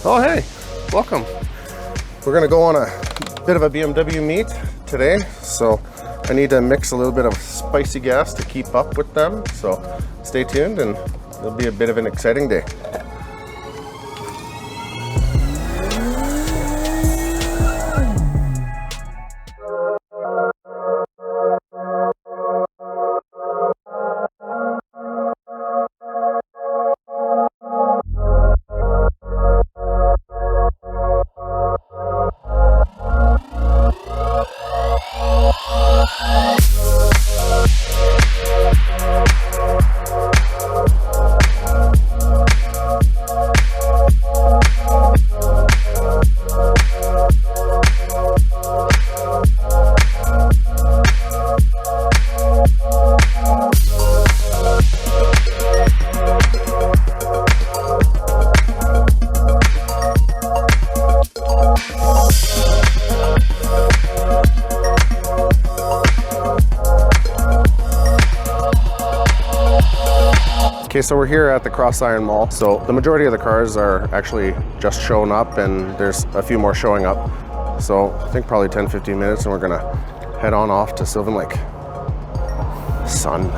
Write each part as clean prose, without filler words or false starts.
Oh, hey, welcome. We're gonna go on a bit of a BMW meet today, so I need to mix a little bit of spicy gas to keep up with them. So stay tuned and it'll be a bit of an exciting day. Okay, so we're here at the Cross Iron Mall. So the majority of the cars are actually just showing up and there's a few more showing up. So I think probably 10-15 minutes and we're gonna head on off to Sylvan Lake. Sun.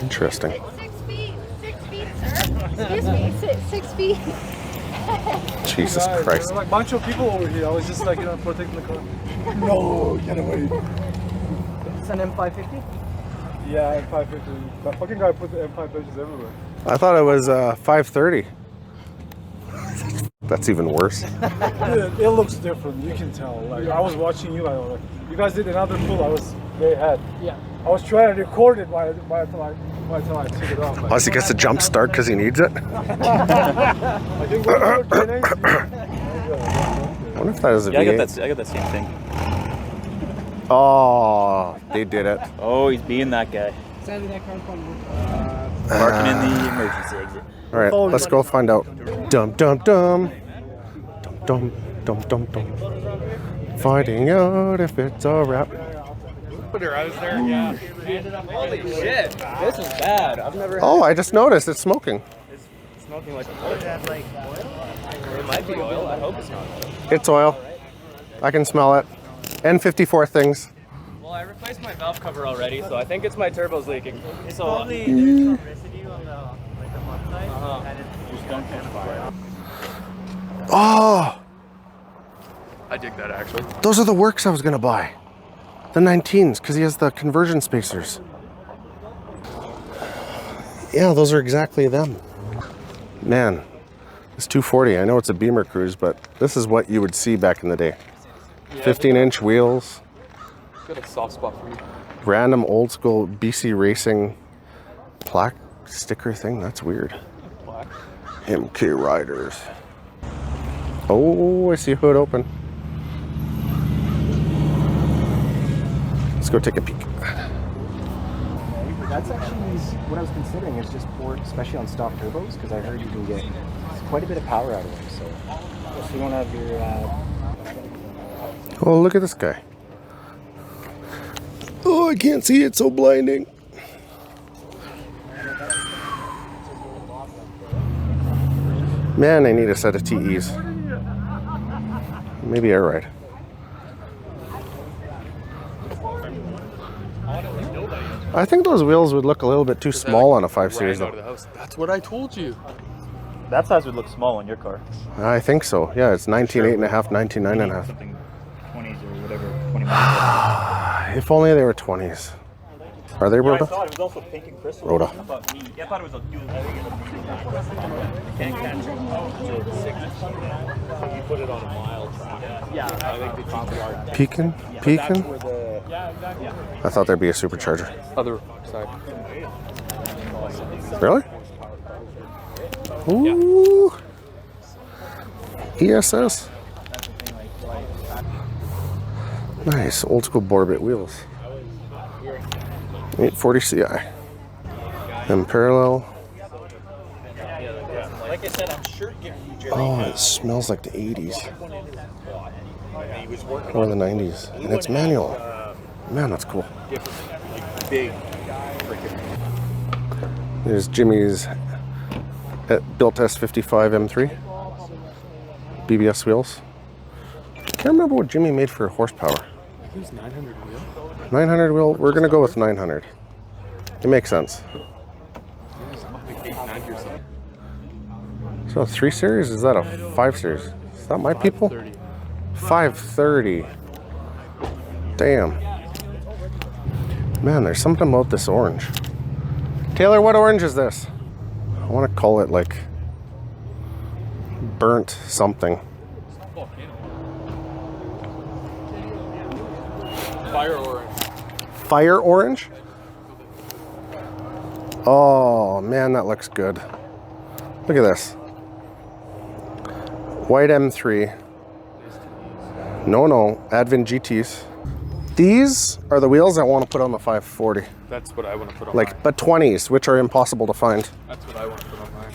Interesting. 6 feet, 6 feet, sir. Excuse me, 6 feet. Jesus Christ. There's like a bunch of people over here. I was just like, protecting the car. No, get away. It's an M550? Yeah, M550. That fucking guy put the M5 badges everywhere. I thought it was 530. That's even worse. It looks different. You can tell. Like I was watching you. Like you guys did another pull. I was way ahead. Yeah. I was trying to record it by the time I took it off. Like, Unless he gets a jump start because he needs it. I think we're good. I wonder if that is a Yeah, V8. I got that same thing. Oh, they did it. Oh, he's being that guy. Sandy, that car Parking in the emergency exit. All right, let's go find out. Dum dum dum. Dum dum dum dum dum. Finding out if it's a wrap. Put her eyes there, yeah. Holy shit, this is bad. I've never had Oh, I just noticed it's smoking. it's smoking like a It might be oil. I hope it's not oil. It's oil. I can smell it. N54 things. Well, I replaced my valve cover already, so I think it's my turbo's leaking. It's So probably there's some residue on the front side, and it's just don't catch fire. Oh, I dig that actually. those are the works I was gonna buy. The 19s, because he has the conversion spacers. Yeah, those are exactly them. Man, this 240, I know it's a Beamer Cruise, but this is what you would see back in the day. 15-inch wheels, Got a soft spot for you. random old school BC Racing plaque sticker thing. That's weird. MK Riders. Oh, I see hood open. Let's go take a peek. That's actually what I was considering, is just port, especially on stock turbos, because I heard you can get quite a bit of power out of them. So if you want to have your Oh, look at this guy. Oh, I can't see, it's so blinding. Man, I need a set of TEs. Maybe air ride. I think those wheels would look a little bit too small on a 5 Series Out of though. the house. That's what I told you. That size would look small on your car. I think so. Yeah, it's 19.8.5, 19.9.5. Something 20s or whatever, 20 miles. If only they were 20s. Are they I Rhoda? saw it was also pink and crystal. Rhoda. I thought it was a dual. I can't catch it. So it's 6. So you put it on a mile track. Yeah, I think the top yard. Peeking? Peeking? Where the I thought there'd be a supercharger. Other side. Really? Ooh. ESS. Nice, old school Borbit wheels. 840 CI. And parallel. like I said, I'm sure Oh, it smells like the 80s. Or the 90s. And it's manual. Man, that's cool. big. There's Jimmy's built S55 M3. BBS wheels. Can't remember what Jimmy made for horsepower. It was 900 wheel. 900 wheel. We're gonna go with 900. It makes sense. So 3 Series, is that a 5 Series? Is that my people? 530. Damn. Man, there's something about this orange. Taylor, what orange is this? I want to call it like burnt something. Fire orange. Fire orange? Oh man, that looks good. Look at this. White M3. No, Advent GTs. These are the wheels I want to put on the 540. That's what I want to put on Like, mine. but 20s, which are impossible to find. That's what I want to put on mine.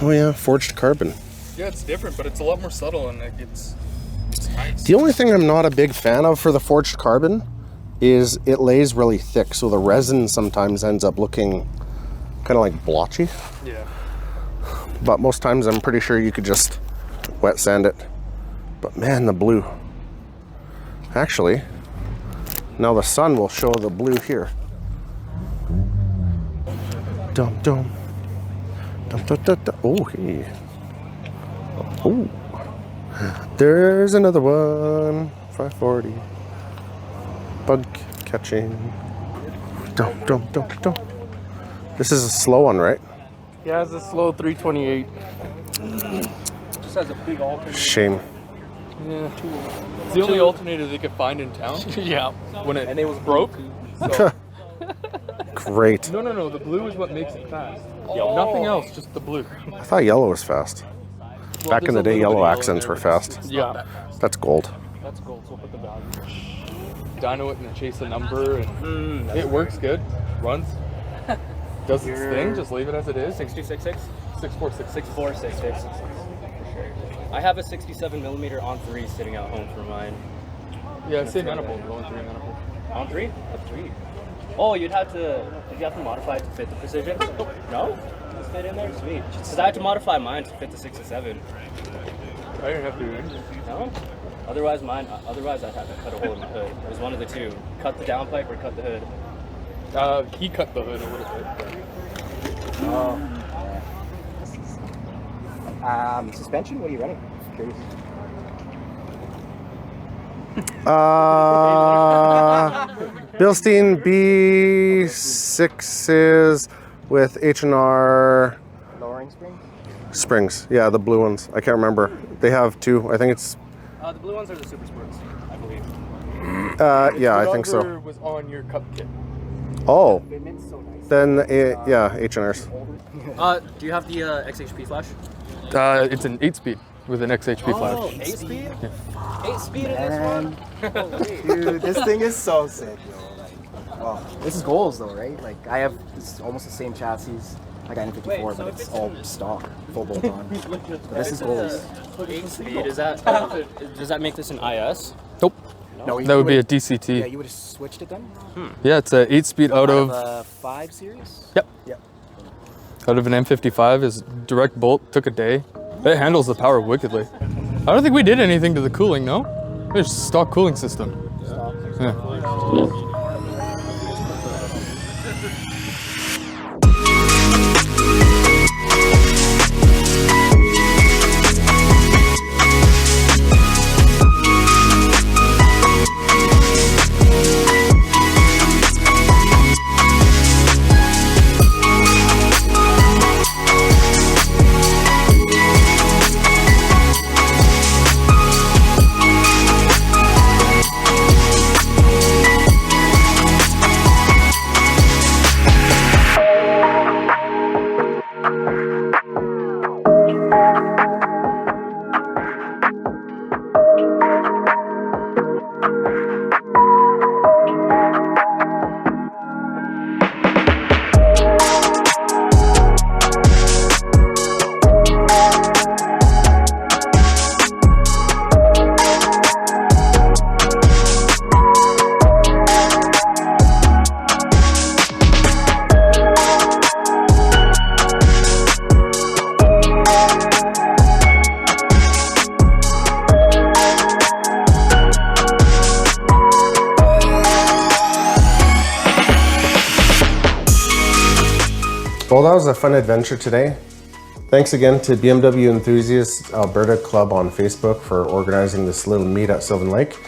Oh yeah, forged carbon. Yeah, it's different, but it's a lot more subtle and it's nice. The only thing I'm not a big fan of for the forged carbon is it lays really thick, so the resin sometimes ends up looking kind of like blotchy. Yeah. But most times I'm pretty sure you could just wet sand it. But man, the blue. Actually, now the sun will show the blue here. Dum dum. Dum dum dum dum. Oh, hey. Oh. There's another one. 540. Bug catching. Dum dum dum dum. This is a slow one, right? Yeah, it's a slow 328. Just has a big alternator. Shame. Yeah. It's the only alternator they could find in town. Yeah. When it broke. So. Great. No. The blue is what makes it fast. Nothing else, just the blue. I thought yellow was fast. Well, Back in the there's day, a little yellow bit of accents there, were but fast. Yeah. That's gold. That's gold, so we'll put the value. Dyno it and chase a number, and it works good. Runs. Does its thing, just leave it as it is. 6266. 646. 646. I have a 67 millimeter on 3 sitting at home for mine. Yeah, same manifold, only 3 manifold. On 3? A 3. Oh, did you have to modify it to fit the Precision? No? Just fit in there? Sweet. Because I had to modify mine to fit the 67. I didn't have to. No? Otherwise I'd have to cut a hole in the hood. It was one of the two. Cut the downpipe or cut the hood. He cut the hood a little bit. Oh. Suspension? What are you running? Curious. Bilstein B6s with H&R Lowering springs? springs. Yeah, the blue ones. I can't remember. They have two. I think it's. The blue ones are the Super Sports, I believe. Yeah, I think so. Whatever was on your cup kit. Oh. Fitment's so nice. Then yeah, H&Rs. Do you have the XHP flash? It's an 8-speed with an XHP flash. 8-speed? Yeah. 8-speed in this one? Dude, this thing is so sick, yo. Like, well, this is goals though, right? Like, I have almost the same chassis. I got N54, but it's all stock, full bolt on. But this is goals. 8-speed, does that make this an IS? Nope. No, That would be a DCT. Yeah, you would have switched it then? Yeah, it's a 8-speed out of. a 5 series? Yep. Yep. Out of an M55 is direct bolt. Took a day. It handles the power wickedly. I don't think we did anything to the cooling. No, there's stock cooling system. Yeah. Well, that was a fun adventure today. Thanks again to BMW Enthusiasts Alberta Club on Facebook for organizing this little meet at Sylvan Lake.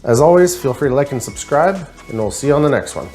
As always, feel free to like and subscribe, and we'll see you on the next one.